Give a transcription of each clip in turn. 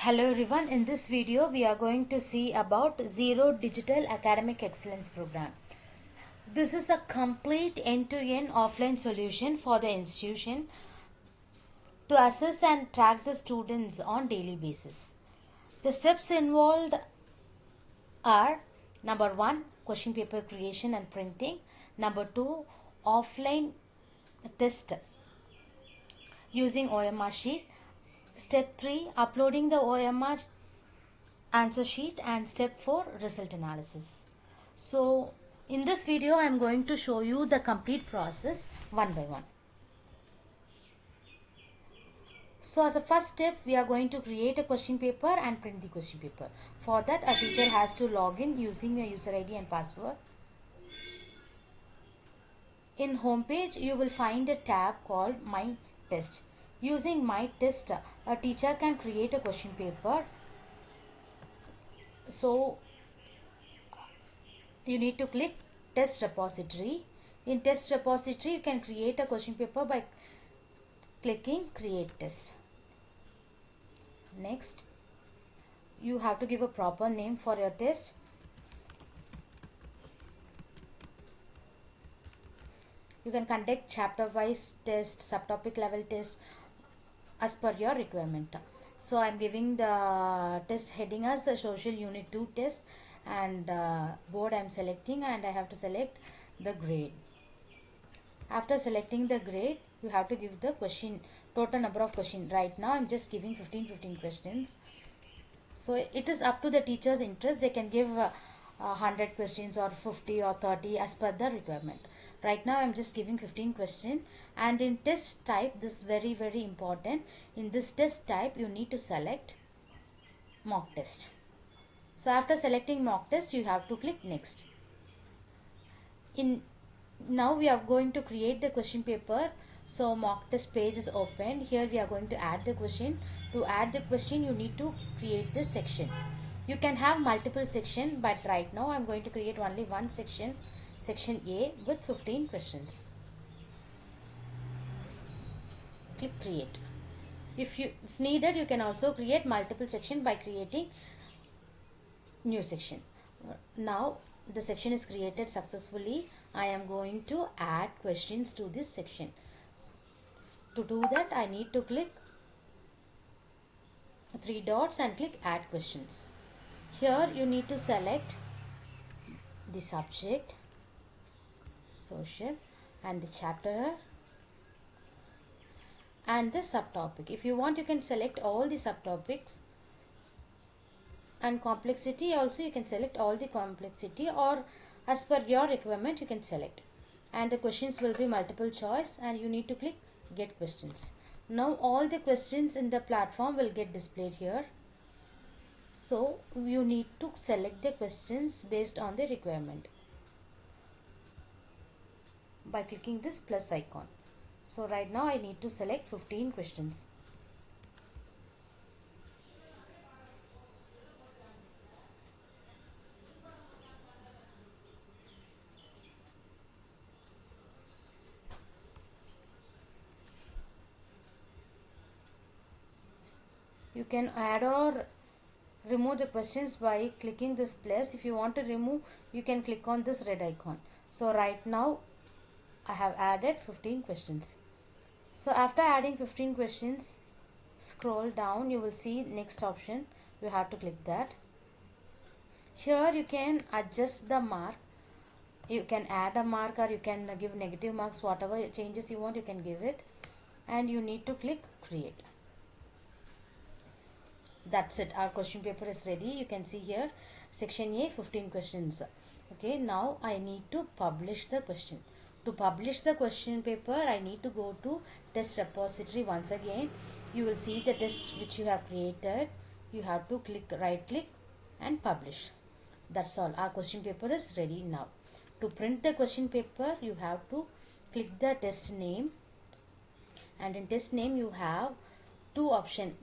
Hello everyone, in this video we are going to see about Zero Digital Academic Excellence Program. This is a complete end-to-end offline solution for the institution to assess and track the students on daily basis. The steps involved are: number 1, question paper creation and printing; number 2, offline test using OMR sheet; step 3, uploading the OMR answer sheet; and step 4, result analysis. So in this video I am going to show you the complete process one by one. So as a first step, we are going to create a question paper and print the question paper. For that, a teacher has to log in using a user ID and password. In home page, you will find a tab called My Test. Using My Test, a teacher can create a question paper. So you need to click Test Repository. In Test Repository, you can create a question paper by clicking Create Test. Next, you have to give a proper name for your test. You can conduct chapter wise test, subtopic level test as per your requirement. So I am giving the test heading as a social unit 2 test, and board I am selecting, and I have to select the grade. After selecting the grade, you have to give the question, total number of questions. Right now I am just giving 15 questions. So it is up to the teacher's interest. They can give 100 questions or 50 or 30 as per the requirement. Right now I am just giving 15 questions. And in test type, this is very important. In this test type, you need to select mock test. So after selecting mock test, you have to click next. Now we are going to create the question paper. So mock test page is opened. Here we are going to add the question. To add the question, you need to create this section. You can have multiple sections, but right now I am going to create only one section, section A, with 15 questions. Click create. If needed, you can also create multiple sections by creating new section. Now the section is created successfully. I am going to add questions to this section. To do that, I need to click 3 dots and click add questions. Here you need to select the subject, social, and the chapter and the subtopic. If you want, you can select all the subtopics, and complexity also you can select all the complexity, or as per your requirement you can select. And the questions will be multiple choice, and you need to click get questions. Now all the questions in the platform will get displayed here. So you need to select the questions based on the requirement by clicking this plus icon. So right now I need to select 15 questions. You can add or remove the questions by clicking this plus. If you want to remove, you can click on this red icon. So right now I have added 15 questions. So after adding 15 questions, scroll down, you will see next option. You have to click that. Here you can adjust the mark. You can add a mark, or you can give negative marks. Whatever changes you want, you can give it. And you need to click create. That's it. Our question paper is ready. You can see here section A, 15 questions. Okay, now I need to publish the question. To publish the question paper, I need to go to test repository once again. You will see the test which you have created. You have to right click and publish. That's all. Our question paper is ready now. To print the question paper, you have to click the test name, and in test name you have two options: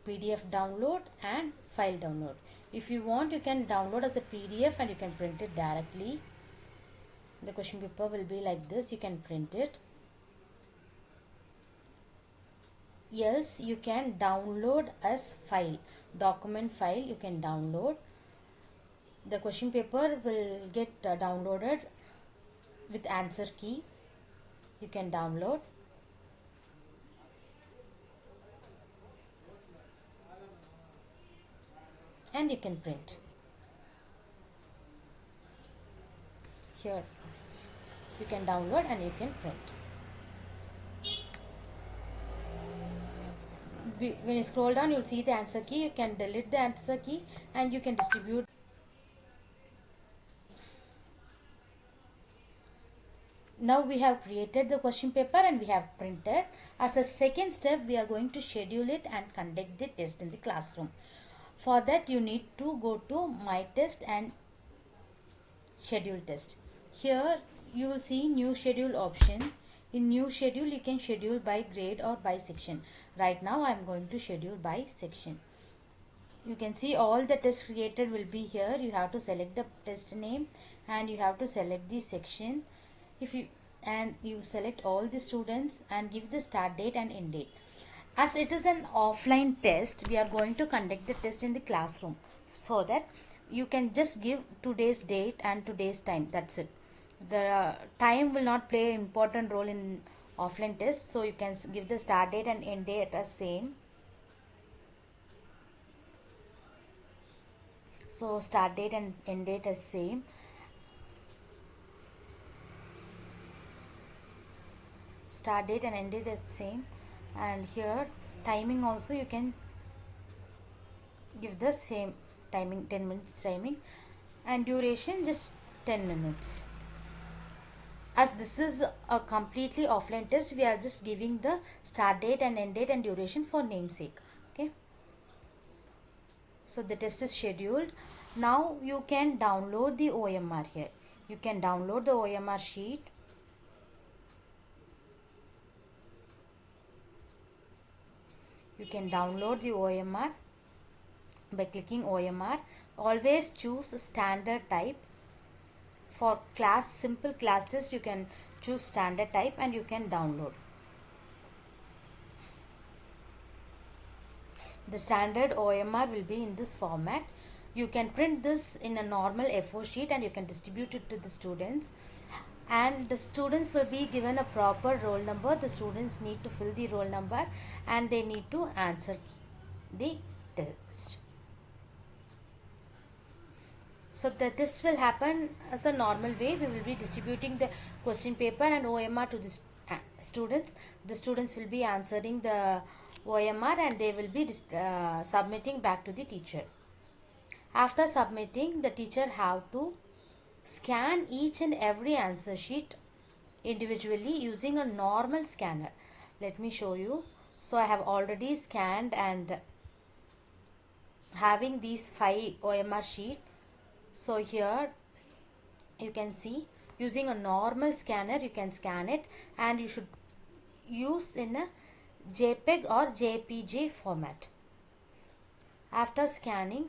PDF download and file download. If you want, you can download as a PDF and you can print it directly. The question paper will be like this. You can print it. Else you can download as file. document file you can download. The question paper will get downloaded with answer key. You can download. And you can print. Here you can download and you can print. When you scroll down, you'll see the answer key. You can delete the answer key and you can distribute. Now we have created the question paper and we have printed. As a second step, we are going to schedule it and conduct the test in the classroom. For that, you need to go to My Test and Schedule Test. Here you will see new schedule option. In new schedule, you can schedule by grade or by section. Right now I am going to schedule by section. You can see all the tests created will be here. You have to select the test name and you have to select the section. If you select all the students and give the start date and end date. As it is an offline test, we are going to conduct the test in the classroom, so that you can just give today's date and today's time. That's it. The time will not play an important role in offline test, so you can give the start date and end date as same. So start date and end date as same. Start date and end date is same. And here timing also you can give the same timing, 10 minutes timing, and duration just 10 minutes. As this is a completely offline test, we are just giving the start date and end date and duration for namesake. Okay, so the test is scheduled. Now you can download the OMR. Here you can download the OMR sheet. You can download the OMR by clicking OMR. Always choose standard type. For simple class test, you can choose standard type and you can download. The standard OMR will be in this format. You can print this in a normal A4 sheet and you can distribute it to the students. And the students will be given a proper roll number. The students need to fill the roll number and they need to answer the test. So the test will happen as a normal way. We will be distributing the question paper and OMR to the students. The students will be answering the OMR and they will be submitting back to the teacher. After submitting, the teacher have to scan each and every answer sheet individually using a normal scanner. Let me show you. So I have already scanned and having these 5 OMR sheet. So here you can see, using a normal scanner you can scan it, and you should use in a JPEG or JPG format. After scanning,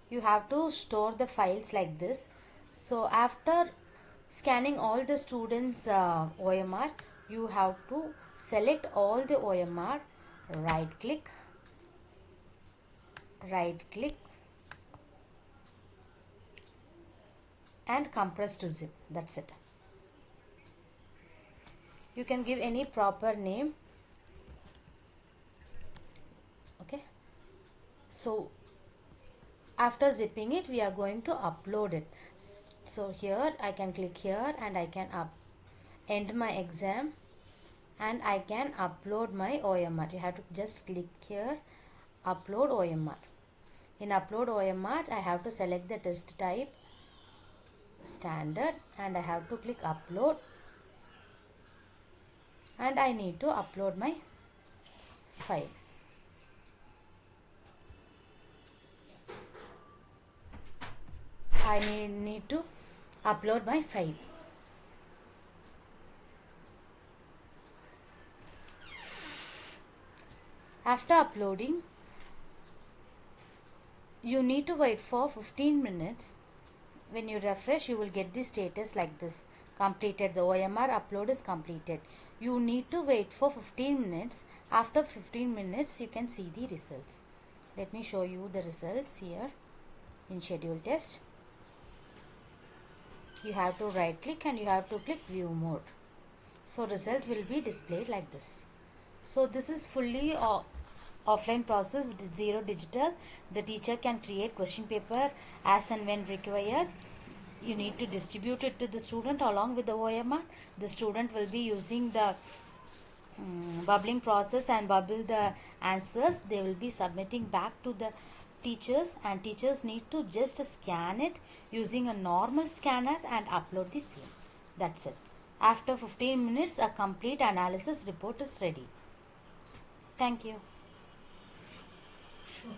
you have to store the files like this. So after scanning all the students OMR, you have to select all the OMR, right click and compress to zip. That's it. You can give any proper name. Okay, so after zipping it, we are going to upload it. So here I can click here and I can end my exam and I can upload my OMR. You have to just click here, upload OMR. In upload OMR, I have to select the test type, standard, and I have to click upload, and I need to upload my file. I need to upload my file. After uploading, you need to wait for 15 minutes. When you refresh, you will get the status like this: completed. The OMR upload is completed. You need to wait for 15 minutes. After 15 minutes, you can see the results. Let me show you the results here in schedule test. You have to right click and you have to click view more. So result will be displayed like this. So this is fully offline process, zero digital. The teacher can create question paper as and when required. You need to distribute it to the student along with the OMR. The student will be using the bubbling process and bubble the answers. They will be submitting back to the teachers, and teachers need to just scan it using a normal scanner and upload the same. That's it. After 15 minutes, a complete analysis report is ready. Thank you. Sure.